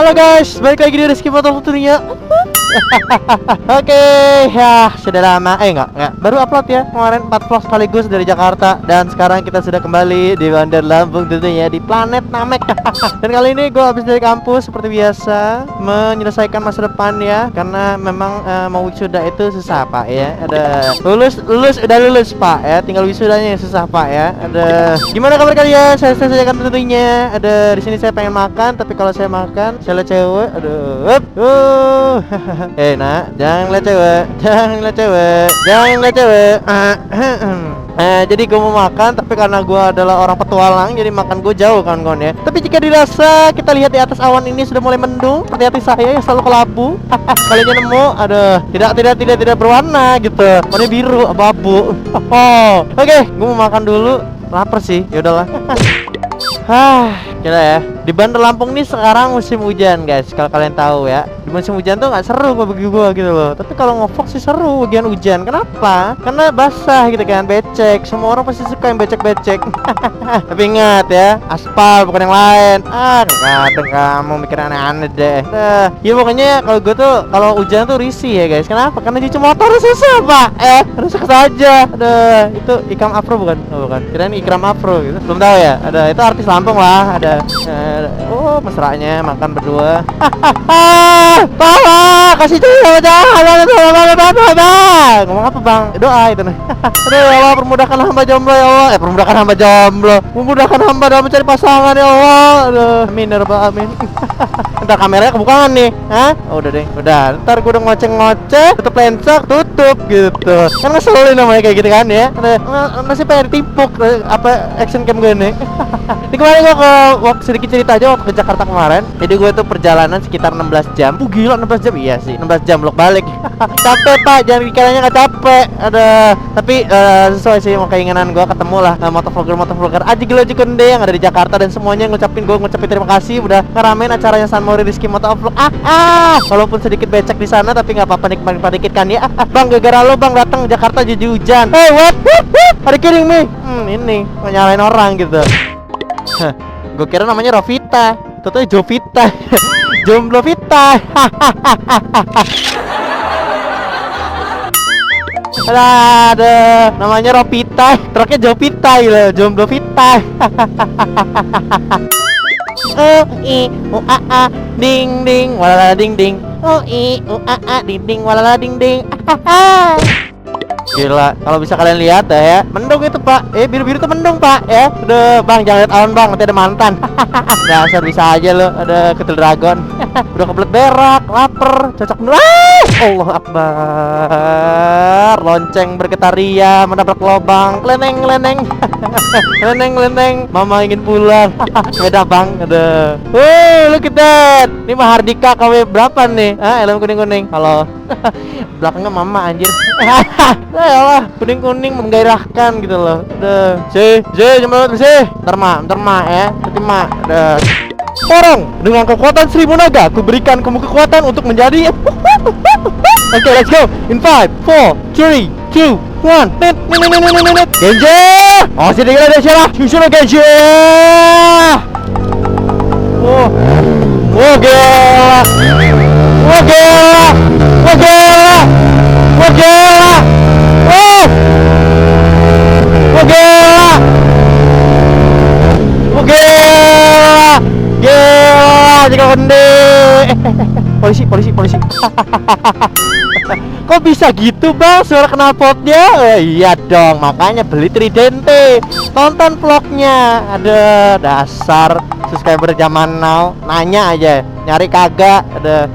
Halo guys, balik lagi di Rizky Motovlog tentunya. Oke, ya sudah lama, enggak, baru upload ya kemarin 4 vlog sekaligus dari Jakarta. Dan sekarang kita sudah kembali di Bandar Lampung tentunya, di planet Namek. Dan kali ini gue habis dari kampus seperti biasa, menyelesaikan masa depan ya. Karena memang mau wisuda itu susah pak ya. Ada udah lulus pak ya, tinggal wisudanya yang susah pak ya. Ada gimana kabar kalian? Saya selesaikan tentunya. Ada di sini saya pengen makan, tapi kalau saya makan saya lihat cewek, aduh. Nak, jangan lihat cewek, jadi gue mau makan, tapi karena gue adalah orang petualang, jadi makan gue jauh kawan-kawan ya. Tapi jika dirasa kita lihat di atas awan ini sudah mulai mendung, seperti hati saya yang selalu kelabu. Kalinya nemu, aduh, tidak berwarna gitu, warna biru, abu-abu. Oke, gue mau makan dulu, lapar sih, yaudahlah. Gila ya. Di Bandar Lampung nih sekarang musim hujan guys. Kalau kalian tahu ya, di musim hujan tuh nggak seru bagi gua gitu loh. Tapi kalau ngevlog sih seru bagian hujan. Kenapa? Karena basah gitu kan, becek. Semua orang pasti suka yang becek-becek. Tapi ingat ya, aspal bukan yang lain. Kadang kamu mikir aneh-aneh deh. Ya pokoknya kalau gua tuh kalau hujan tuh risih ya guys. Kenapa? Karena cuci motor susah pak. Rusak saja. Itu Ikram Afro bukan? Oh, bukan. Kirain Ikram Afro gitu. Belum tahu ya. Ada itu artis Lampung lah. Ada mesranya makan berdua. Tolong kasih ngomong apa bang? Doa itu nih. Aduh ya Allah, permudahkan hamba jomblo ya Allah. Permudahkan hamba jomblo, memudahkan hamba dalam mencari pasangan ya Allah. Aduh, amin ya rabbal alamin. Ntar kameranya kebukaan nih. Udah deh, udah. Ntar gue udah ngoceh, tutup lensa, tutup gitu. Kan ngeselin namanya kayak gitu kan ya. Masih pengen ditimpuk apa action cam gue nih. Ini kemarin gue sedikit cerita aja waktu ke Jakarta kemarin. Jadi gue tuh perjalanan sekitar 16 jam. Gila 16 jam, iya sih 16 jam bolak balik. Capek pak, jangan dikiranya nggak capek. Tapi sesuai sih sama keinginan gue, ketemu lah motovlogger Aji Gila Aji Konde yang ada di Jakarta. Dan semuanya ngucapin terima kasih udah ngeramein acaranya San Mori Rizky Motovlog. Walaupun sedikit becek di sana tapi nggak apa-apa, nikmat dikit kan ya. Bang, gara-gara lo bang datang Jakarta jadi hujan. Hey what? Are you kidding me? Ini nyalain orang gitu. Gue kira namanya Rovita, tentunya Jovita. Jomblo Vita. Ada namanya Rovita, truknya Jovita gitu, Jomblo Vita. Ding ding walala ding ding. Ding ding walala ding ding. Gila, kalau bisa kalian lihat ya, mendung itu pak, biru-biru tuh mendung pak ya. Udah bang, jangan lihat awan bang, nanti ada mantan. Dasar bisa aja lo, ada ketul dragon. Udah kebelet berak, lapar, cocok bener. Allah Akbar, lonceng bergetar ria, menabrak lubang, leneng. Leneng, mama ingin pulang. Beda bang, ada. Look at that. Ini Mahardika KW berapa nih? Helm kuning. Halo. Belakangnya mama anjir. Yalah, kuning menggairahkan gitu loh. Udah. Jempol sih. Ntar mak ya. Nanti mak. Udah. Orang dengan kekuatan 1000 naga, aku berikan kamu kekuatan untuk menjadi. Oke, let's go. In 5, 4, 3, 2, 1. Genji. Oh, sini gila deh siapa? Susun Genji. Gila, jika konde. Polisi. Kok bisa gitu bang suara knalpotnya? Iya dong, makanya beli Tridente. Tonton vlognya. Ada dasar subscriber zaman now nanya aja, nyari kagak. Ada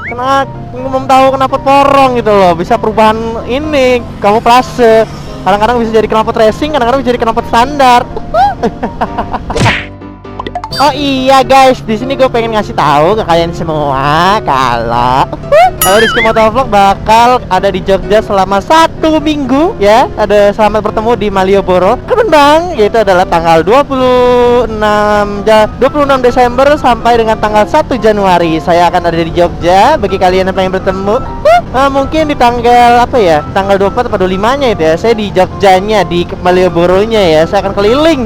kenapa belum tahu kenapa porong gitu loh. Bisa perubahan ini kamuflase. Kadang-kadang bisa jadi knalpot racing, kadang-kadang bisa jadi knalpot standar. Oh iya guys, di sini gue pengen ngasih tahu ke kalian semua kalau Rizky Motovlog bakal ada di Jogja selama 1 minggu ya. Ada selamat bertemu di Malioboro, Kemendang, yaitu adalah tanggal 26 Desember sampai dengan tanggal 1 Januari. Saya akan ada di Jogja. Bagi kalian yang pengen bertemu, Mungkin di tanggal apa ya? Tanggal 24 atau 25-nya itu ya. Saya di Jogjanya, di Malioboro-nya ya. Saya akan keliling.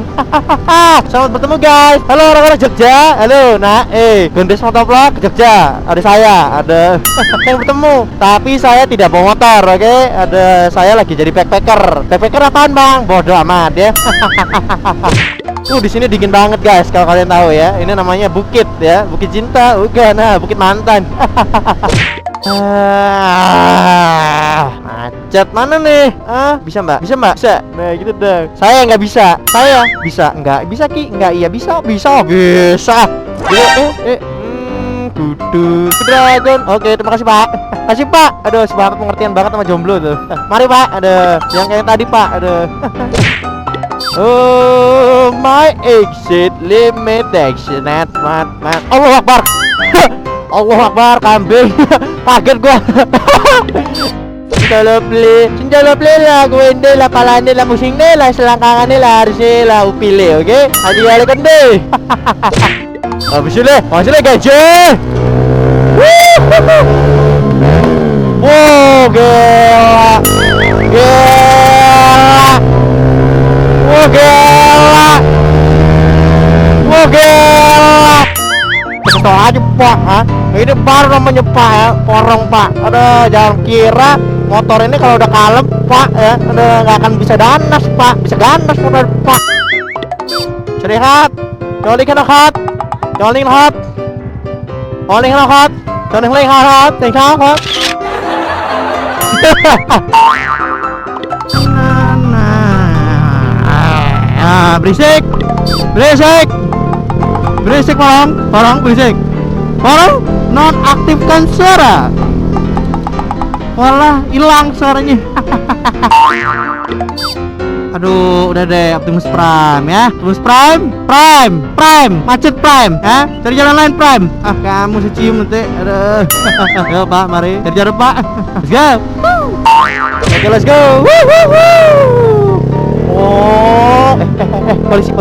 Selamat bertemu guys. Halo orang-orang Jogja. Halo. Nah, Gondes Motovlog ke Jogja. Ada saya, ada yang bertemu. Tapi saya tidak bawa motor, oke? Ada saya lagi jadi backpacker. Backpacker apaan, Bang? Bodoh amat ya. Di sini dingin banget guys, kalau kalian tahu ya. Ini namanya bukit ya, Bukit Cinta, bukan. Nah, Bukit Mantan. Macet mana nih? Bisa mbak? Bisa mbak? Bisa. Nah gitu dong. Saya nggak bisa. Saya bisa? Nggak bisa Ki? Nggak iya bisa? Bisa. Bisa. Kudu dragon. Oke, terima kasih pak. Kasih pak. Aduh, si bapak pengertian banget sama jomblo tuh. Mari pak. Aduh, yang kayak tadi pak. Aduh. Oh, my exit limitation at mat. Allah Akbar. Allah Akbar, kambing. Kaget gua. Senjalo beli lah, gue ini lah, palanya lah, pusing deh lah, selangkangannya lah, harusnya lah, upile, oke? Aji kali kende. Habis ini gajah. Wow, gila. Gila. Wow, gila. Wow, gila. Betul aja pak, ini baru namanya pak ya, porong pak. Aduh, jangan kira motor ini kalau udah kalem pak ya, udah nggak akan bisa ganas pak, bisa ganas motor pak. Cerihat, jolingin hot, jolingin hot, jolingin hot, jolingin hot, jolingin hot. Berisik, berisik. Berisik orang berisik. Orang nonaktifkan suara. Walah, hilang suaranya. Aduh, udah deh, Optimus Prime ya. Optimus Prime, macet Prime, ya. Cari jalan lain Prime. Kamu secium nanti. Aduh. Ayo Pak, mari. Cari jalan Pak. Let's go. Oke, let's go. Oh, polisi.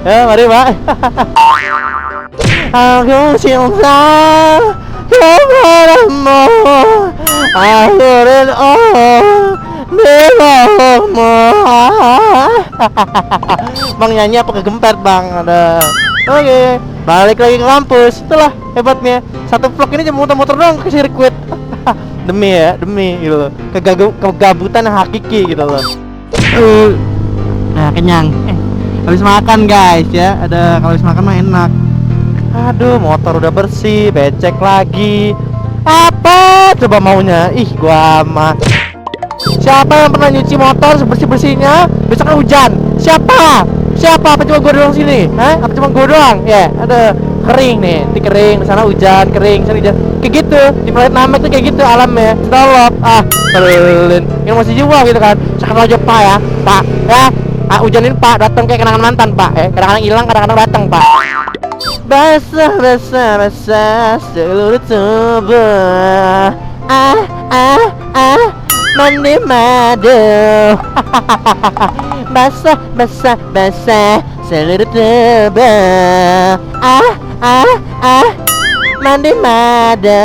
Ya, mari Pak. Aku cinta kepadamu, akhirin di bawahmu. Bang nyanyi apa kegempet bang? Ada. Oke, balik lagi ke kampus. Itulah hebatnya. Satu vlog ini cuma muter-muter doang ke sirkuit. Demi gitu loh. Kegabutan yang hakiki gitu loh. Nah, kenyang. Habis makan guys ya. Ada kalau habis makan mah enak. Aduh, motor udah bersih, becek lagi. Apa coba maunya? Ih, gua mah. Siapa yang pernah nyuci motor sebersih-bersihnya? Besok kan hujan. Siapa? Apa cuma gua doang sini? Apa cuma gua doang? Ya, ada kering nih, di kering, di sana hujan, kering, sana hujan. Kayak gitu, di planet Namek tuh kayak gitu alamnya. Stolop, selin. Yang masih jiwa gitu kan. Sekarang aja Pak ya, Pak ya. Hujanin Pak, datang kayak kenangan mantan Pak. Kadang-kadang hilang, kadang-kadang datang Pak. Basah seluruh tubuh. Mandi madu. Basah seluruh tubuh. Mandi madu.